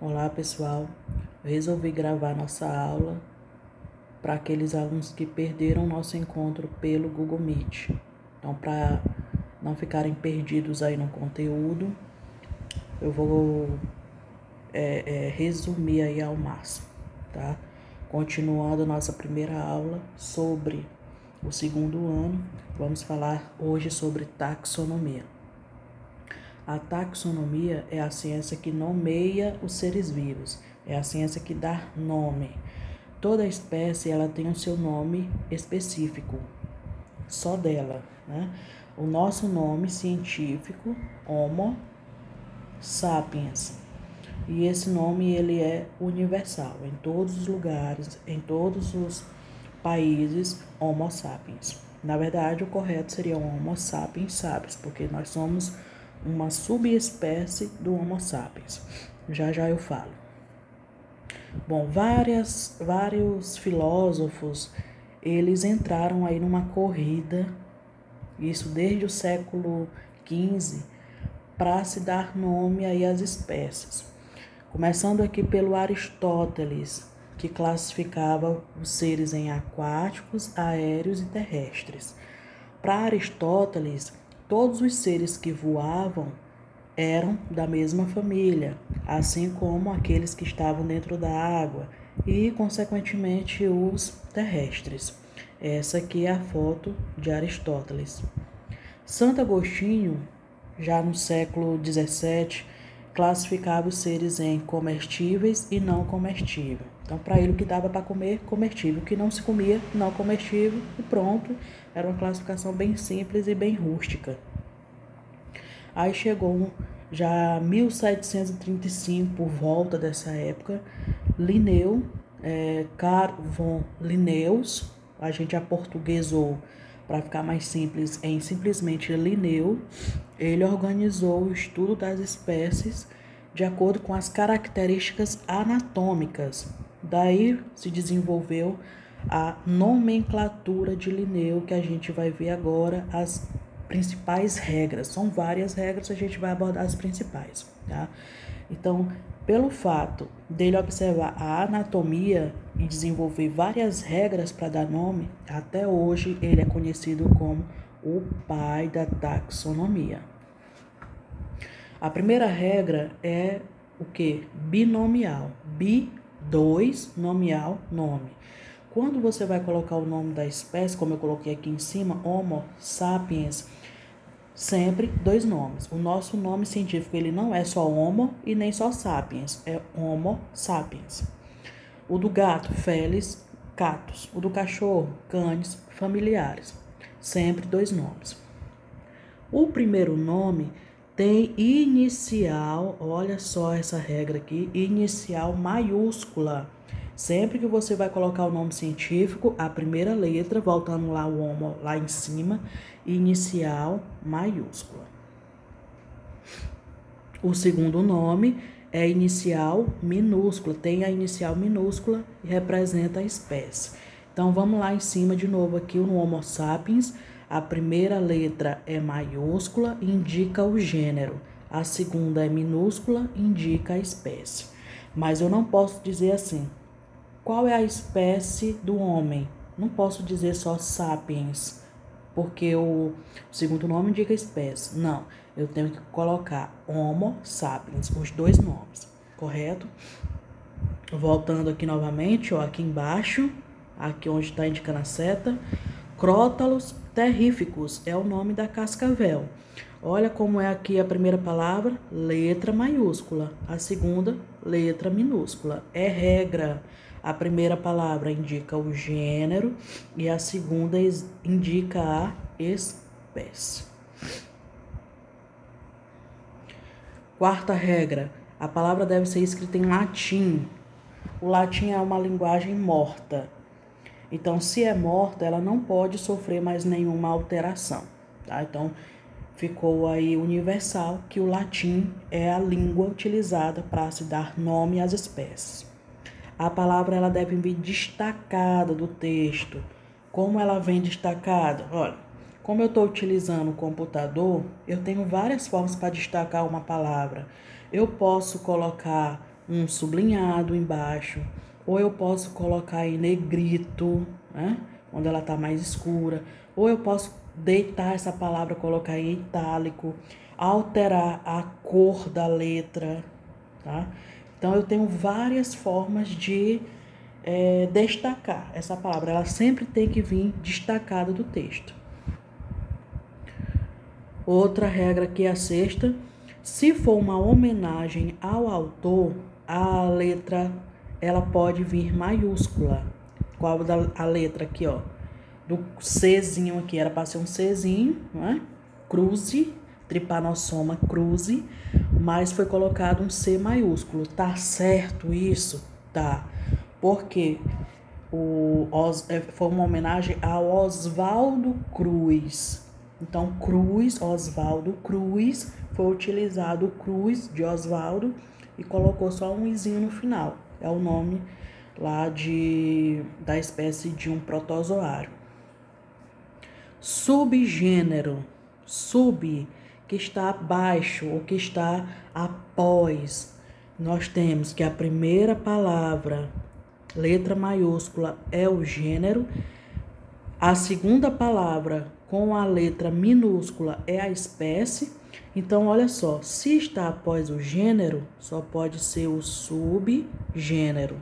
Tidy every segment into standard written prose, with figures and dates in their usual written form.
Olá pessoal, eu resolvi gravar nossa aula para aqueles alunos que perderam nosso encontro pelo Google Meet. Então, para não ficarem perdidos aí no conteúdo, eu vou resumir aí ao máximo, tá? Continuando a nossa primeira aula sobre o segundo ano, vamos falar hoje sobre taxonomia. A taxonomia é a ciência que nomeia os seres vivos, é a ciência que dá nome. Toda espécie ela tem o seu nome específico, só dela, né? O nosso nome científico, Homo sapiens, e esse nome ele é universal, em todos os lugares, em todos os países, Homo sapiens. Na verdade, o correto seria Homo sapiens sapiens, porque nós somos uma subespécie do Homo sapiens. Já eu falo. Bom, vários filósofos, eles entraram aí numa corrida, isso desde o século XV, para se dar nome aí às espécies. Começando aqui pelo Aristóteles, que classificava os seres em aquáticos, aéreos e terrestres. Para Aristóteles, todos os seres que voavam eram da mesma família, assim como aqueles que estavam dentro da água e, consequentemente, os terrestres. Essa aqui é a foto de Aristóteles. Santo Agostinho, já no século XVII, classificava os seres em comestíveis e não comestíveis. Então, para ele, o que dava para comer, comestível. O que não se comia, não comestível. E pronto, era uma classificação bem simples e bem rústica. Aí chegou já 1735, por volta dessa época, Linneu, Carl von Linnaeus, a gente aportuguesou para ficar mais simples em simplesmente Linneu. Ele organizou o estudo das espécies de acordo com as características anatômicas. Daí se desenvolveu a nomenclatura de Linneu, que a gente vai ver agora as principais regras. São várias regras, a gente vai abordar as principais, tá? Então, pelo fato dele observar a anatomia e desenvolver várias regras para dar nome, até hoje ele é conhecido como o pai da taxonomia. A primeira regra é o que? Binomial. Dois, nomeal, nome. Quando você vai colocar o nome da espécie, como eu coloquei aqui em cima, Homo sapiens, sempre dois nomes. O nosso nome científico ele não é só Homo e nem só sapiens, é Homo sapiens. O do gato, Felis, catus. O do cachorro, canis, familiares. Sempre dois nomes. O primeiro nome tem inicial, olha só essa regra aqui, inicial maiúscula. Sempre que você vai colocar o nome científico, a primeira letra, voltando lá o Homo lá em cima, inicial maiúscula. O segundo nome é inicial minúscula, tem a inicial minúscula e representa a espécie. Então vamos lá em cima de novo aqui no Homo sapiens, a primeira letra é maiúscula, indica o gênero. A segunda é minúscula, indica a espécie. Mas eu não posso dizer assim, qual é a espécie do homem? Não posso dizer só sapiens, porque o segundo nome indica espécie. Não, eu tenho que colocar Homo sapiens, os dois nomes, correto? Voltando aqui novamente, ó, aqui embaixo, aqui onde está indicando a seta, Crótalos terríficos é o nome da cascavel. Olha como é aqui a primeira palavra, letra maiúscula. A segunda, letra minúscula. É regra. A primeira palavra indica o gênero e a segunda indica a espécie. Quarta regra, a palavra deve ser escrita em latim. O latim é uma linguagem morta. Então, se é morta, ela não pode sofrer mais nenhuma alteração, tá? Então, ficou aí universal que o latim é a língua utilizada para se dar nome às espécies. A palavra ela deve vir destacada do texto. Como ela vem destacada? Olha, como eu estou utilizando o computador, eu tenho várias formas para destacar uma palavra. Eu posso colocar um sublinhado embaixo, ou eu posso colocar em negrito, né? Quando ela está mais escura, ou eu posso deitar essa palavra, colocar em itálico, alterar a cor da letra, tá? Então, eu tenho várias formas de destacar essa palavra. Ela sempre tem que vir destacada do texto. Outra regra que é a sexta: se for uma homenagem ao autor, a letra ela pode vir maiúscula. Qual a letra aqui, ó? Do Czinho aqui, era para ser um Czinho, não é? Cruze, tripanossoma cruze, mas foi colocado um C maiúsculo. Tá certo isso? Tá. Porque foi uma homenagem ao Oswaldo Cruz. Então, Cruz, Oswaldo Cruz, foi utilizado o Cruz de Oswaldo e colocou só um izinho no final. É o nome lá da espécie de um protozoário. Subgênero, sub, que está abaixo ou que está após. Nós temos que a primeira palavra, letra maiúscula, é o gênero. A segunda palavra com a letra minúscula é a espécie. Então, olha só, se está após o gênero, só pode ser o subgênero.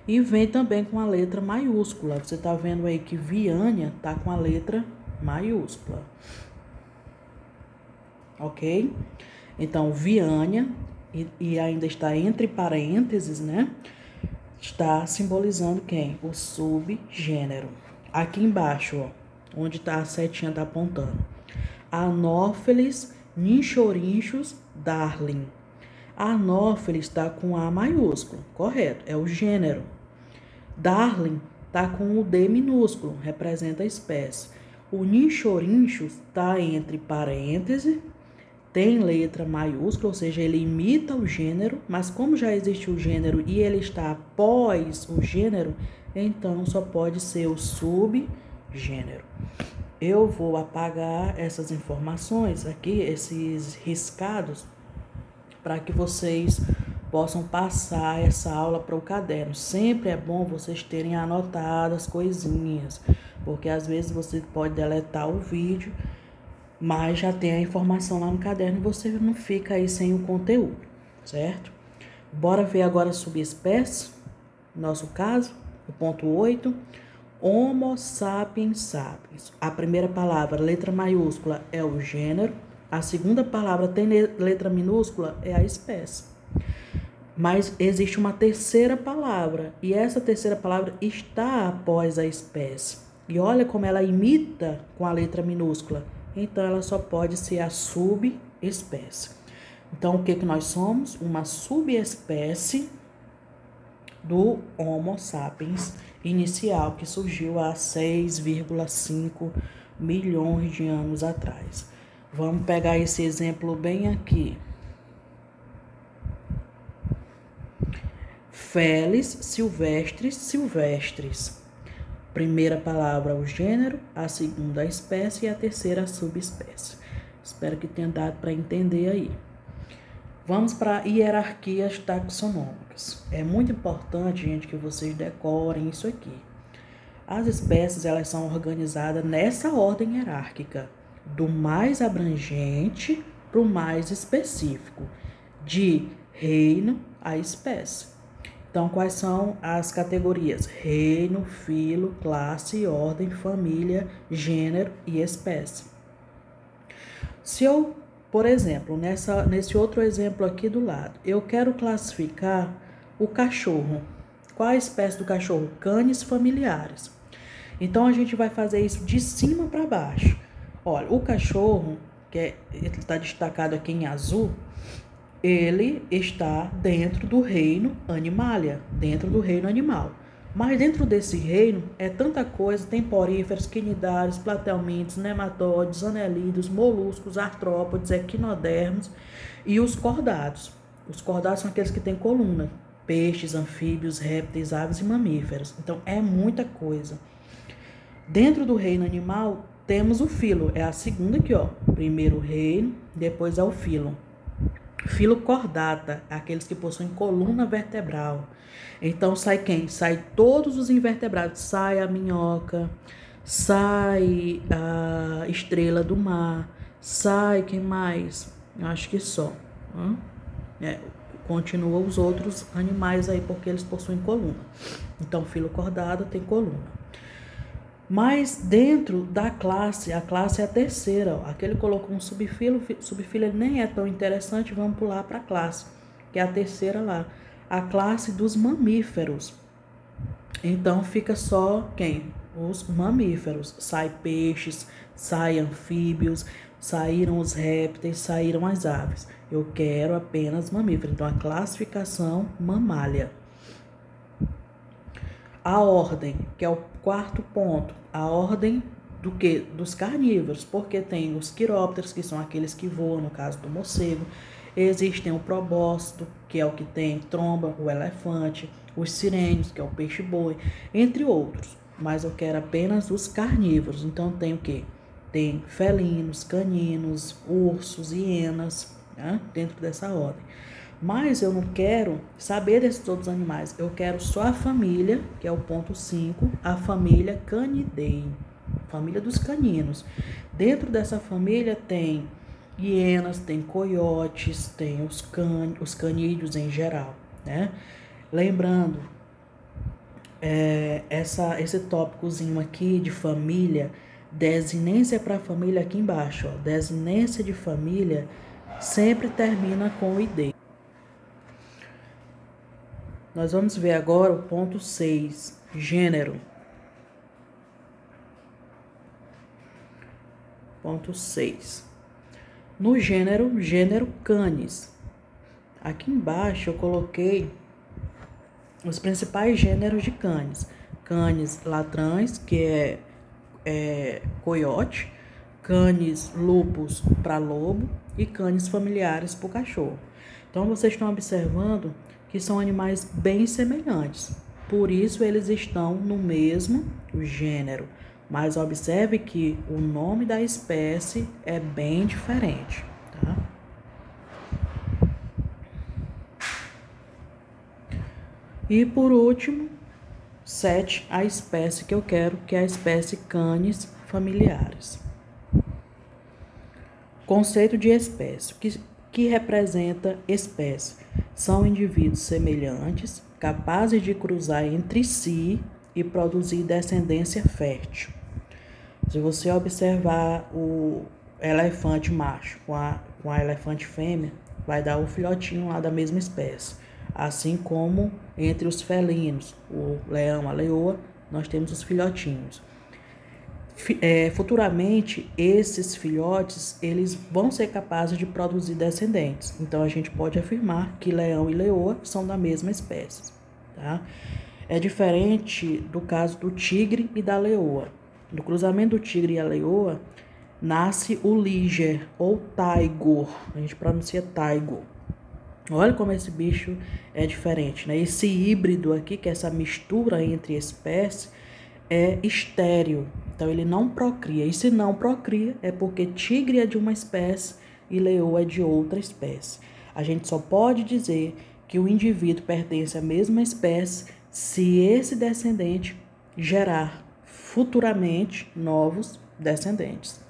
E vem também com a letra maiúscula. Você está vendo aí que Viânia está com a letra maiúscula. Ok? Então, Viânia, e ainda está entre parênteses, né? Está simbolizando quem? O subgênero. Aqui embaixo, ó, onde tá a setinha tá apontando. Anopheles ninchorinchus darling. Anopheles está com A maiúsculo, correto, é o gênero. Darling está com o D minúsculo, representa a espécie. O ninchorinchus está entre parênteses, tem letra maiúscula, ou seja, ele imita o gênero, mas como já existe o gênero e ele está após o gênero, então só pode ser o subgênero. Eu vou apagar essas informações aqui, esses riscados, para que vocês possam passar essa aula para o caderno. Sempre é bom vocês terem anotado as coisinhas, porque às vezes você pode deletar o vídeo, mas já tem a informação lá no caderno e você não fica aí sem o conteúdo, certo? Bora ver agora a subespécie, nosso caso, o ponto 8. Homo sapiens sapiens. A primeira palavra, letra maiúscula, é o gênero. A segunda palavra tem letra minúscula, é a espécie. Mas existe uma terceira palavra, e essa terceira palavra está após a espécie. E olha como ela imita com a letra minúscula. Então, ela só pode ser a subespécie. Então, o que nós somos? Uma subespécie do Homo sapiens inicial, que surgiu há 6,5 milhões de anos atrás. Vamos pegar esse exemplo bem aqui. Felis silvestris silvestris. Primeira palavra o gênero, a segunda a espécie e a terceira a subespécie. Espero que tenha dado para entender aí. Vamos para hierarquias taxonômicas. É muito importante, gente, que vocês decorem isso aqui. As espécies, elas são organizadas nessa ordem hierárquica, do mais abrangente para o mais específico, de reino a espécie. Então, quais são as categorias? Reino, filo, classe, ordem, família, gênero e espécie. Se eu, por exemplo, nesse outro exemplo aqui do lado, eu quero classificar o cachorro. Qual a espécie do cachorro? Canes familiares. Então, a gente vai fazer isso de cima para baixo. Olha, o cachorro, ele está destacado aqui em azul, ele está dentro do reino Animalia, dentro do reino animal. Mas dentro desse reino é tanta coisa, tem poríferos, quinidários, platelmintes, nematóides, anelídeos, moluscos, artrópodes, equinodermos e os cordados. Os cordados são aqueles que têm coluna, peixes, anfíbios, répteis, aves e mamíferos. Então é muita coisa. Dentro do reino animal temos o filo, é a segunda aqui, ó. Primeiro o reino, depois é o filo. Filocordata, aqueles que possuem coluna vertebral. Então sai quem? Sai todos os invertebrados. Sai a minhoca, sai a estrela do mar, sai quem mais? Acho que só. Continua os outros animais aí porque eles possuem coluna. Então filocordata tem coluna. Mas dentro da classe, a classe é a terceira. Ó. Aqui ele colocou um subfilo, subfilo ele nem é tão interessante, vamos pular para a classe, que é a terceira lá. A classe dos mamíferos. Então fica só quem? Os mamíferos. Sai peixes, sai anfíbios, saíram os répteis, saíram as aves. Eu quero apenas mamíferos. Então a classificação mamália. A ordem, que é o quarto ponto, a ordem do quê? Dos carnívoros, porque tem os quirópteros, que são aqueles que voam, no caso do morcego, existem o probóscide, que é o que tem tromba, o elefante, os sirênios, que é o peixe-boi, entre outros, mas eu quero apenas os carnívoros, então tem o quê? Tem felinos, caninos, ursos, hienas, né? Dentro dessa ordem. Mas eu não quero saber desses outros animais. Eu quero só a família, que é o ponto 5, a família Canidae, família dos caninos. Dentro dessa família tem hienas, tem coiotes, tem os canídeos em geral, né? Lembrando, esse tópicozinho aqui de família, desinência para família aqui embaixo, ó, desinência de família sempre termina com o ID. Nós vamos ver agora o ponto 6, gênero. Ponto 6. No gênero, gênero Canis. Aqui embaixo eu coloquei os principais gêneros de Canis. Canis latrans, que é coiote. Canis lupus para lobo. E canis familiares para o cachorro. Então, vocês estão observando que são animais bem semelhantes. Por isso, eles estão no mesmo gênero. Mas observe que o nome da espécie é bem diferente, tá? E por último, 7, a espécie que eu quero, que é a espécie Canis familiares. Conceito de espécie, que representa espécie. São indivíduos semelhantes, capazes de cruzar entre si e produzir descendência fértil. Se você observar o elefante macho com a elefante fêmea, vai dar o filhotinho lá da mesma espécie. Assim como entre os felinos, o leão, a leoa, nós temos os filhotinhos. Futuramente, esses filhotes, eles vão ser capazes de produzir descendentes. Então, a gente pode afirmar que leão e leoa são da mesma espécie, tá? É diferente do caso do tigre e da leoa. No cruzamento do tigre e a leoa, nasce o liger ou tiger. A gente pronuncia tiger. Olha como esse bicho é diferente, né? Esse híbrido aqui, que é essa mistura entre espécies, é estéril. Então, ele não procria. E se não procria, é porque tigre é de uma espécie e leoa é de outra espécie. A gente só pode dizer que o indivíduo pertence à mesma espécie se esse descendente gerar futuramente novos descendentes.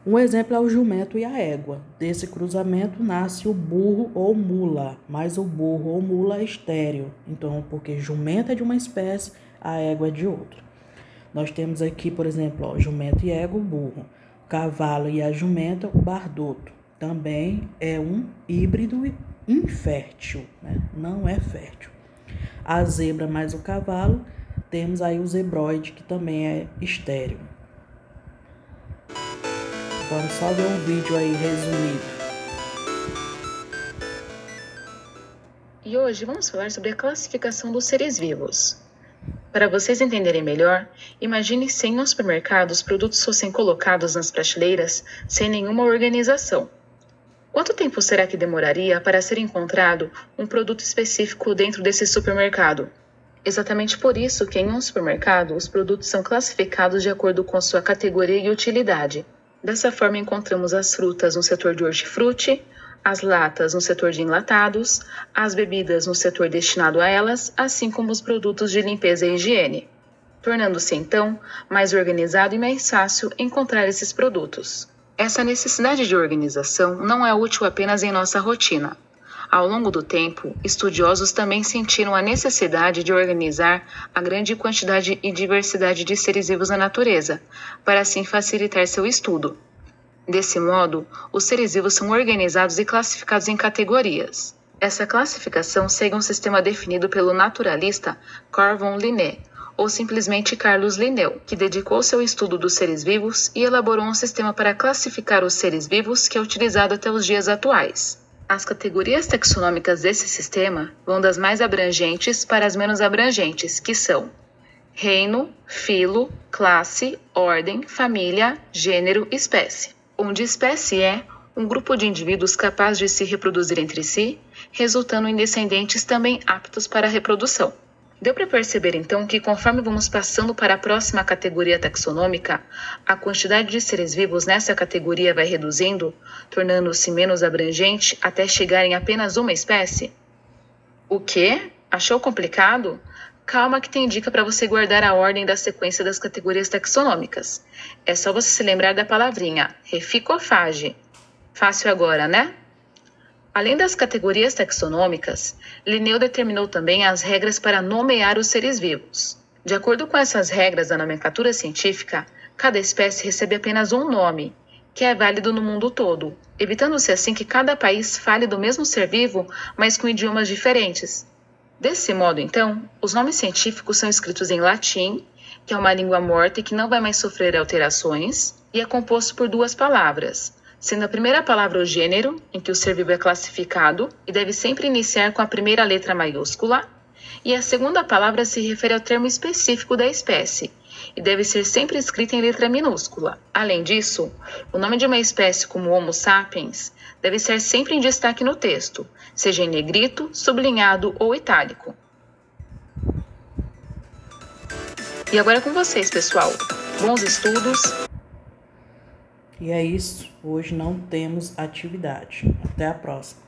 Um exemplo é o jumento e a égua. Desse cruzamento nasce o burro ou mula, mas o burro ou mula é estéril. Então, porque jumento é de uma espécie, a égua é de outra. Nós temos aqui, por exemplo, ó, jumento e égua, o burro. O cavalo e a jumenta, o bardoto. Também é um híbrido infértil, né? Não é fértil. A zebra mais o cavalo, temos aí o zebroide, que também é estéril. Vamos só ver um vídeo aí resumido. E hoje vamos falar sobre a classificação dos seres vivos. Para vocês entenderem melhor, imagine se em um supermercado os produtos fossem colocados nas prateleiras sem nenhuma organização. Quanto tempo será que demoraria para ser encontrado um produto específico dentro desse supermercado? Exatamente por isso que em um supermercado os produtos são classificados de acordo com sua categoria e utilidade. Dessa forma encontramos as frutas no setor de hortifruti, as latas no setor de enlatados, as bebidas no setor destinado a elas, assim como os produtos de limpeza e higiene, tornando-se então mais organizado e mais fácil encontrar esses produtos. Essa necessidade de organização não é útil apenas em nossa rotina. Ao longo do tempo, estudiosos também sentiram a necessidade de organizar a grande quantidade e diversidade de seres vivos na natureza, para assim facilitar seu estudo. Desse modo, os seres vivos são organizados e classificados em categorias. Essa classificação segue um sistema definido pelo naturalista Carl von Linné, ou simplesmente Carlos Linneu, que dedicou seu estudo dos seres vivos e elaborou um sistema para classificar os seres vivos que é utilizado até os dias atuais. As categorias taxonômicas desse sistema vão das mais abrangentes para as menos abrangentes, que são reino, filo, classe, ordem, família, gênero, espécie, onde espécie é um grupo de indivíduos capaz de se reproduzir entre si, resultando em descendentes também aptos para a reprodução. Deu para perceber então que conforme vamos passando para a próxima categoria taxonômica, a quantidade de seres vivos nessa categoria vai reduzindo, tornando-se menos abrangente até chegar em apenas uma espécie? O quê? Achou complicado? Calma que tem dica para você guardar a ordem da sequência das categorias taxonômicas. É só você se lembrar da palavrinha reficofage. Fácil agora, né? Além das categorias taxonômicas, Linneu determinou também as regras para nomear os seres vivos. De acordo com essas regras da nomenclatura científica, cada espécie recebe apenas um nome, que é válido no mundo todo, evitando-se assim que cada país fale do mesmo ser vivo, mas com idiomas diferentes. Desse modo, então, os nomes científicos são escritos em latim, que é uma língua morta e que não vai mais sofrer alterações, e é composto por duas palavras, sendo a primeira palavra o gênero, em que o ser vivo é classificado, e deve sempre iniciar com a primeira letra maiúscula, e a segunda palavra se refere ao termo específico da espécie, e deve ser sempre escrita em letra minúscula. Além disso, o nome de uma espécie como Homo sapiens deve ser sempre em destaque no texto, seja em negrito, sublinhado ou itálico. E agora é com vocês, pessoal. Bons estudos! E é isso. Hoje não temos atividade. Até a próxima.